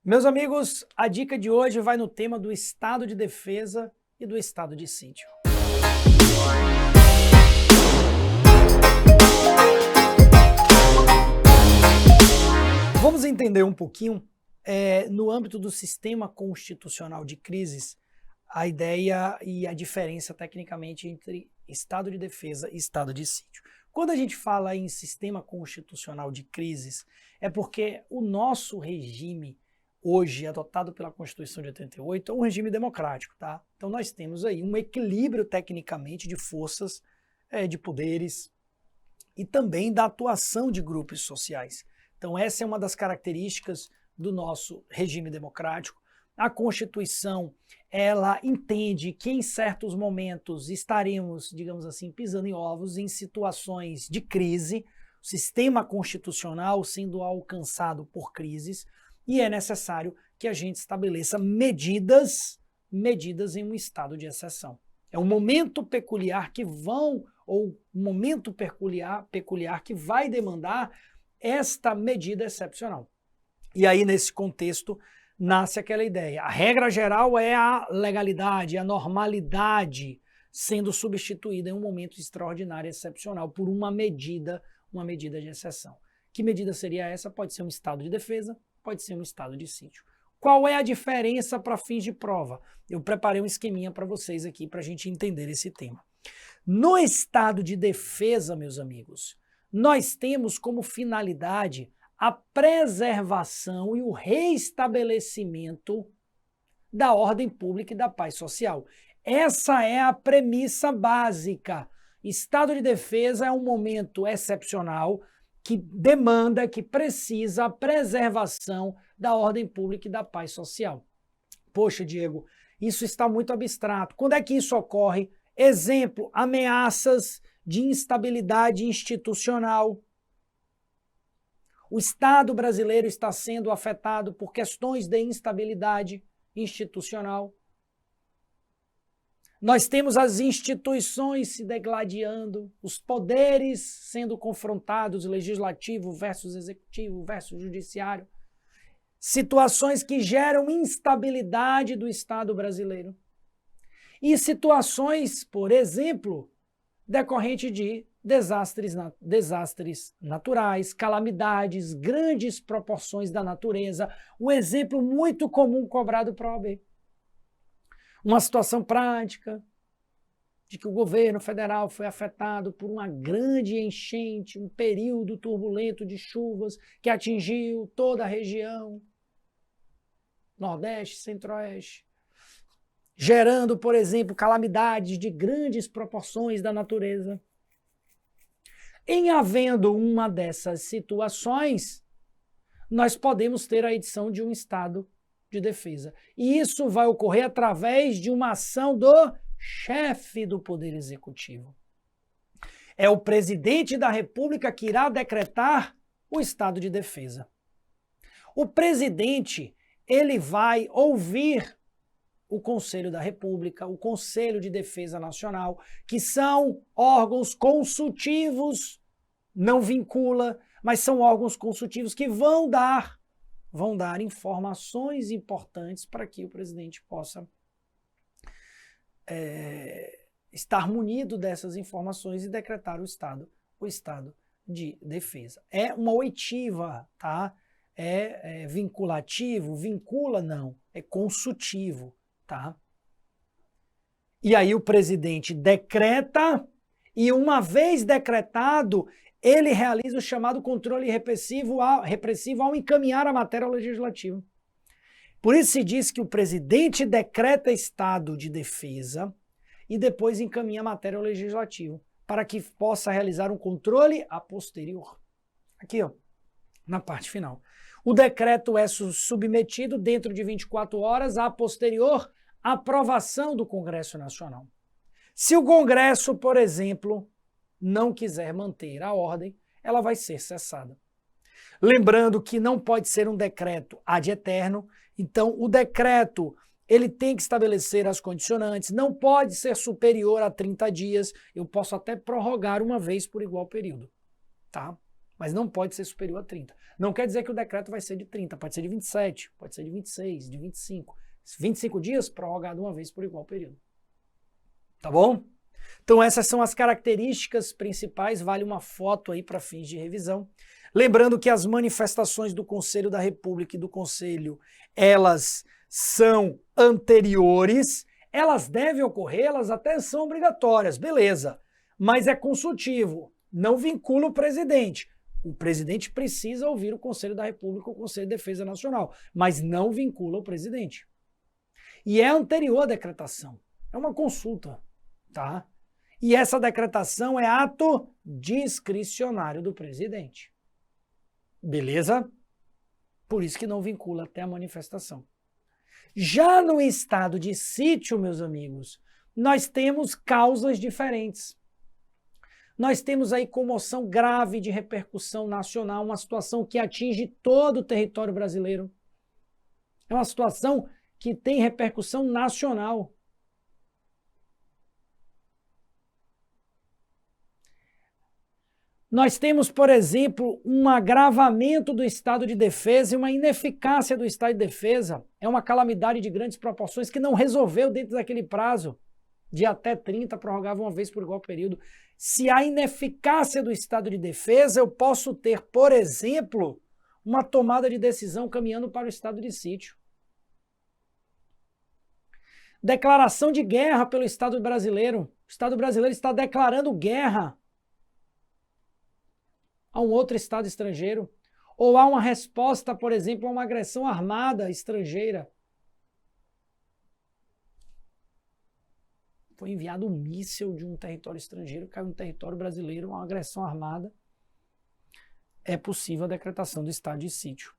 Meus amigos, a dica de hoje vai no tema do estado de defesa e do estado de sítio. Vamos entender um pouquinho, no âmbito do sistema constitucional de crises, a ideia e a diferença tecnicamente entre estado de defesa e estado de sítio. Quando a gente fala em sistema constitucional de crises, é porque o nosso regime hoje adotado pela Constituição de 88 é um regime democrático, tá? Então nós temos aí um equilíbrio tecnicamente de forças, de poderes e também da atuação de grupos sociais. Então essa é uma das características do nosso regime democrático. A Constituição, ela entende que em certos momentos estaremos, digamos assim, pisando em ovos em situações de crise, o sistema constitucional sendo alcançado por crises, e é necessário que a gente estabeleça medidas em um estado de exceção. É um momento peculiar que um momento peculiar que vai demandar esta medida excepcional. E aí, nesse contexto, nasce aquela ideia. A regra geral é a legalidade, a normalidade sendo substituída em um momento extraordinário, excepcional, por uma medida de exceção. Que medida seria essa? Pode ser um estado de defesa, pode ser um estado de sítio. Qual é a diferença para fins de prova? Eu preparei um esqueminha para vocês aqui para a gente entender esse tema. No estado de defesa, meus amigos, nós temos como finalidade a preservação e o reestabelecimento da ordem pública e da paz social. Essa é a premissa básica. Estado de defesa é um momento excepcional que demanda, que precisa a preservação da ordem pública e da paz social. Poxa, Diego, isso está muito abstrato. Quando é que isso ocorre? Exemplo, ameaças de instabilidade institucional. O Estado brasileiro está sendo afetado por questões de instabilidade institucional. Nós temos as instituições se degladiando, os poderes sendo confrontados, legislativo versus executivo versus judiciário. Situações que geram instabilidade do Estado brasileiro. E situações, por exemplo, decorrente de desastres naturais, calamidades, grandes proporções da natureza. Um exemplo muito comum cobrado para a OAB. Uma situação prática de que o governo federal foi afetado por uma grande enchente, um período turbulento de chuvas que atingiu toda a região, Nordeste, Centro-Oeste, gerando, por exemplo, calamidades de grandes proporções da natureza. Em havendo uma dessas situações, nós podemos ter a edição de um estado de defesa. E isso vai ocorrer através de uma ação do chefe do Poder Executivo. É o presidente da República que irá decretar o estado de defesa. O presidente, ele vai ouvir o Conselho da República, o Conselho de Defesa Nacional, que são órgãos consultivos, não vincula, mas são órgãos consultivos que vão dar informações importantes para que o presidente possa estar munido dessas informações e decretar o estado de defesa. É uma oitiva, tá? É vinculativo? Vincula, não. É consultivo, tá? E aí o presidente decreta e uma vez decretado, ele realiza o chamado controle repressivo ao encaminhar a matéria ao legislativo. Por isso se diz que o presidente decreta estado de defesa e depois encaminha a matéria ao legislativo, para que possa realizar um controle a posterior. Aqui, ó, na parte final. O decreto é submetido dentro de 24 horas à posterior aprovação do Congresso Nacional. Se o Congresso, por exemplo, não quiser manter a ordem, ela vai ser cessada. Lembrando que não pode ser um decreto ad eterno, então o decreto ele tem que estabelecer as condicionantes, não pode ser superior a 30 dias, eu posso até prorrogar uma vez por igual período, tá? mas não pode ser superior a 30. Não quer dizer que o decreto vai ser de 30, pode ser de 27, pode ser de 26, de 25. 25 dias, prorrogado uma vez por igual período. Tá bom? Então essas são as características principais, vale uma foto aí para fins de revisão. Lembrando que as manifestações do Conselho da República e do Conselho, elas são anteriores, elas devem ocorrer, elas até são obrigatórias, beleza, mas é consultivo, não vincula o presidente. O presidente precisa ouvir o Conselho da República ou o Conselho de Defesa Nacional, mas não vincula o presidente. E é anterior à decretação, é uma consulta, tá? E essa decretação é ato discricionário do presidente. Beleza? Por isso que não vincula até a manifestação. Já no estado de sítio, meus amigos, nós temos causas diferentes. Nós temos aí comoção grave de repercussão nacional, uma situação que atinge todo o território brasileiro. É uma situação que tem repercussão nacional. Nós temos, por exemplo, um agravamento do estado de defesa e uma ineficácia do estado de defesa. É uma calamidade de grandes proporções que não resolveu dentro daquele prazo de até 30, prorrogava uma vez por igual período. Se há ineficácia do estado de defesa, eu posso ter, por exemplo, uma tomada de decisão caminhando para o estado de sítio. Declaração de guerra pelo Estado brasileiro. O Estado brasileiro está declarando guerra a um outro Estado estrangeiro, ou há uma resposta, por exemplo, a uma agressão armada estrangeira. Foi enviado um míssil de um território estrangeiro, caiu no território brasileiro, uma agressão armada. É possível a decretação do estado de sítio.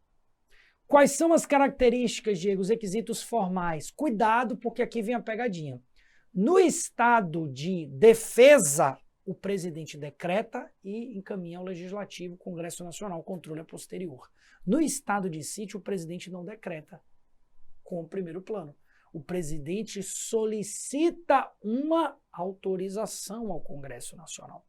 Quais são as características, Diego, os requisitos formais? Cuidado, porque aqui vem a pegadinha. No estado de defesa, o presidente decreta e encaminha ao Legislativo, Congresso Nacional, o controle é posterior. No estado de sítio, o presidente não decreta com o primeiro plano. O presidente solicita uma autorização ao Congresso Nacional.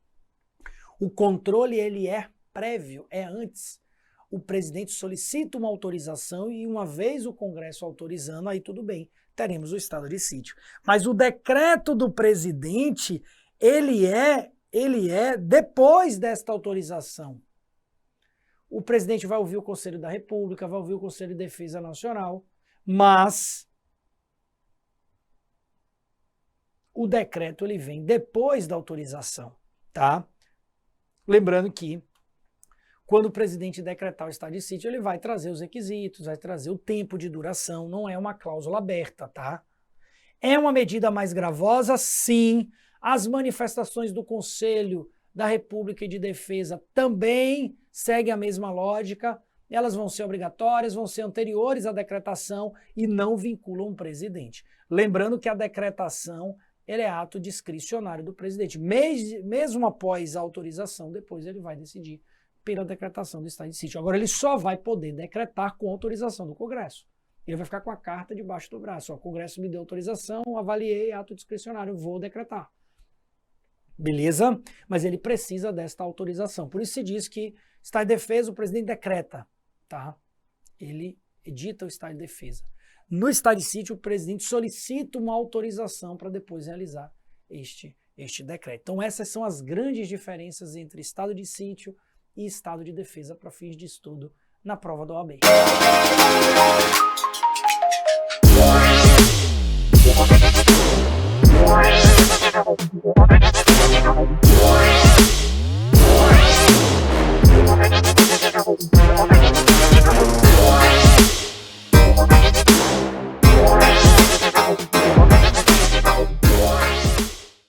O controle, ele é prévio, é antes. O presidente solicita uma autorização e uma vez o Congresso autorizando, aí tudo bem, teremos o estado de sítio. Mas o decreto do presidente, ele é depois desta autorização. O presidente vai ouvir o Conselho da República, vai ouvir o Conselho de Defesa Nacional, mas o decreto ele vem depois da autorização, tá? Lembrando que quando o presidente decretar o estado de sítio, ele vai trazer os requisitos, vai trazer o tempo de duração, não é uma cláusula aberta, tá? É uma medida mais gravosa? Sim. As manifestações do Conselho da República e de Defesa também seguem a mesma lógica. Elas vão ser obrigatórias, vão ser anteriores à decretação e não vinculam o presidente. Lembrando que a decretação ele é ato discricionário do presidente. Mesmo após a autorização, depois ele vai decidir pela decretação do estado de sítio. Agora, ele só vai poder decretar com autorização do Congresso. Ele vai ficar com a carta debaixo do braço. O Congresso me deu autorização, avaliei, ato discricionário, vou decretar. Beleza? Mas ele precisa desta autorização. Por isso se diz que estado de defesa, o presidente decreta, tá? Ele edita o estado de defesa. No estado de sítio, o presidente solicita uma autorização para depois realizar este decreto. Então, essas são as grandes diferenças entre estado de sítio e estado de defesa para fins de estudo na prova da OAB.